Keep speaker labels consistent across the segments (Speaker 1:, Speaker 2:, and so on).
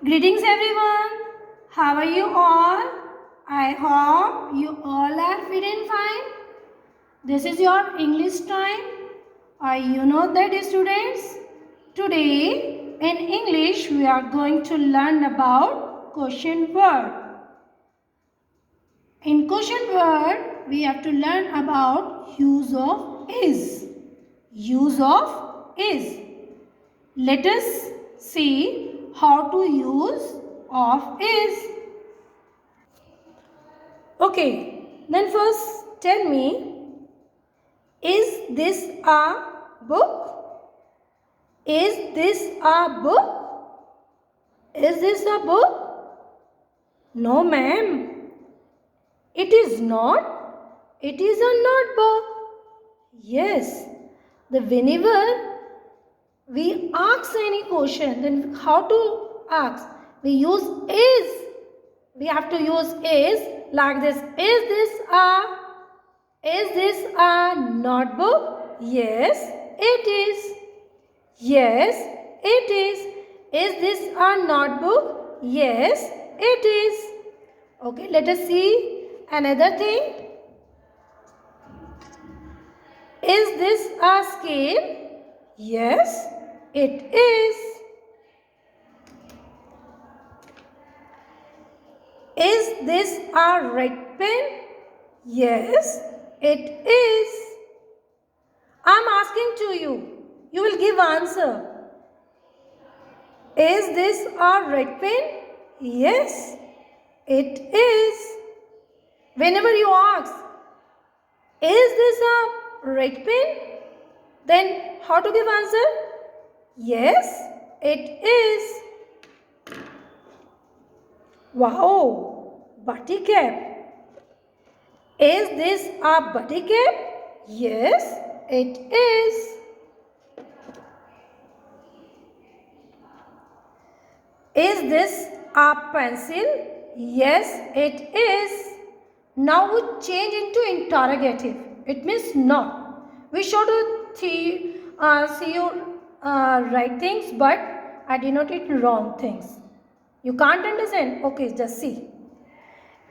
Speaker 1: Greetings everyone. How are you all? I hope you all are feeling fine. This is your English time. You know that students. Today in English we are going to learn about question word. In question word we have to learn about use of is. Use of is. Let us see how to use of is. Okay, then first tell me, is this a book? Is this a book? Is this a book? No ma'am, it is not. It is a notebook. Yes, whenever we ask any question, then how to ask? We use is. We have to use is like this. Is this a notebook? Yes, it is. Yes, it is. Is this a notebook? Yes, it is. Okay, let us see another thing. Is this a scale? Yes, it is. Is this a red pen? Yes, it is. I'm asking to you. You will give answer. Is this a red pen? Yes, it is. Whenever you ask, is this a red pen? Then how to give answer? Yes, it is. Wow, butty cap. Is this a butty cap? Yes, it is. Is this a pencil? Yes, it is. Now we change into interrogative. It means not. We should see you right things, but I denoted wrong things. You can't understand? Okay, just see.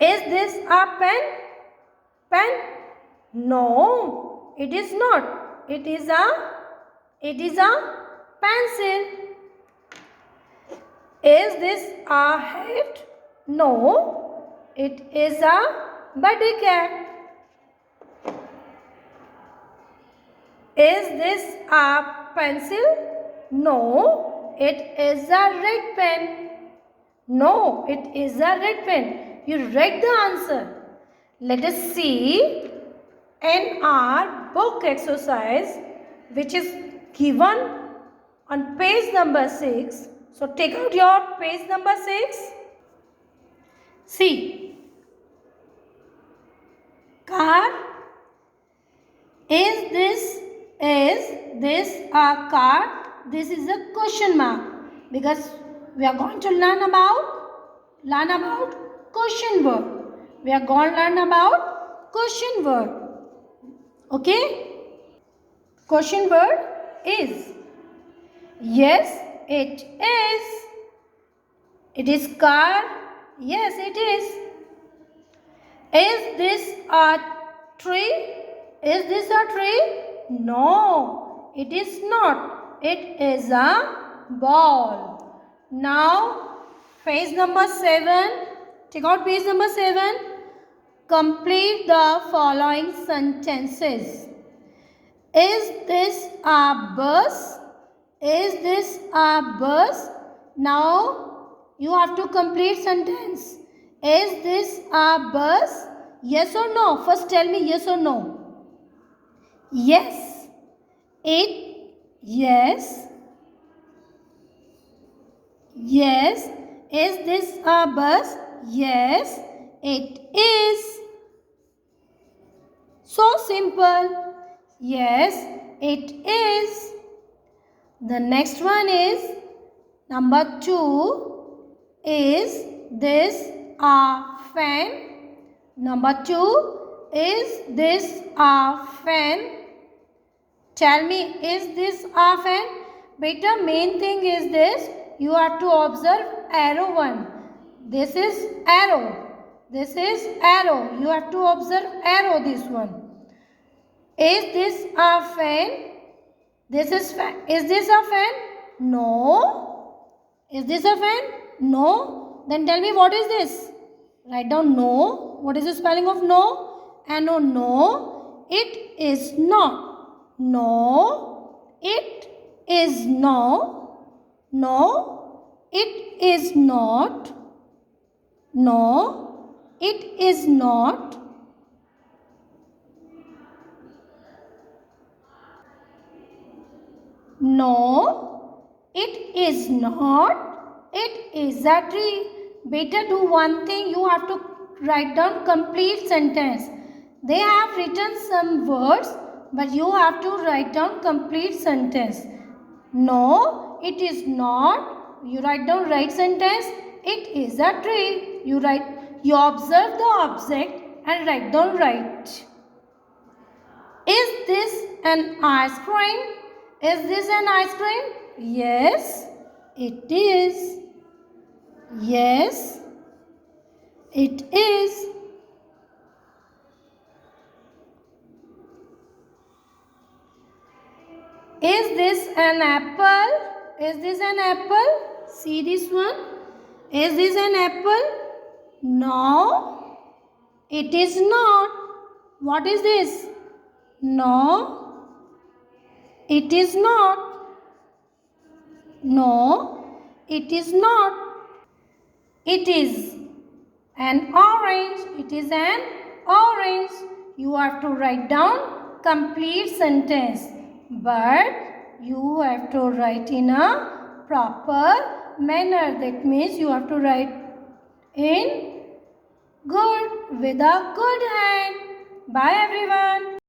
Speaker 1: Is this a pen? Pen? No, it is not. It is a pencil. Is this a hat? No, it is a butty cap. Is this a pencil? No, it is a red pen. No, it is a red pen. You read the answer. Let us see in our book exercise, which is given on page number 6. So take out your page number 6. See. Car. Is this a car? This is a question mark because we are going to learn about question word. We are going to learn about question word. Okay? Question word is. Yes, it is. It is car. Yes, it is. Is this a tree? Is this a tree? No, it is not. It is a ball. Now, page number 7. Take out page number 7. Complete the following sentences. Is this a bus? Is this a bus? Now, you have to complete sentence. Is this a bus? Yes or no? First tell me yes or no. Yes. Yes. Yes. Is this a bus? Yes, it is. So simple. Yes, it is. The next one is number 2. Is this a fan? Number 2. Is this a fan? Tell me, is this a fan? Beta, main thing is this. you have to observe arrow one. This is arrow. This is arrow. You have to observe arrow this one. Is this a fan? This is fan. Is this a fan? No. Is this a fan? No. Then tell me what is this? Write down no. What is the spelling of no? N-O, no. It is not. No. It is no. No. It is not. No. It is not. No, it is not. It is a tree. Better do one thing. You have to write down complete sentence. They have written some words, but you have to write down complete sentence. No, it is not. You write down right sentence. It is a tree. You observe the object and write down right. Is this an ice cream? Is this an ice cream? Yes, it is. Yes, it is. Is this an apple? Is this an apple? See this one. Is this an apple? No, it is not. What is this? No, it is not. No, it is not. It is an orange. It is an orange. You have to write down complete sentence. But you have to write in a proper manner. That means you have to write in good, with a good hand. Bye everyone.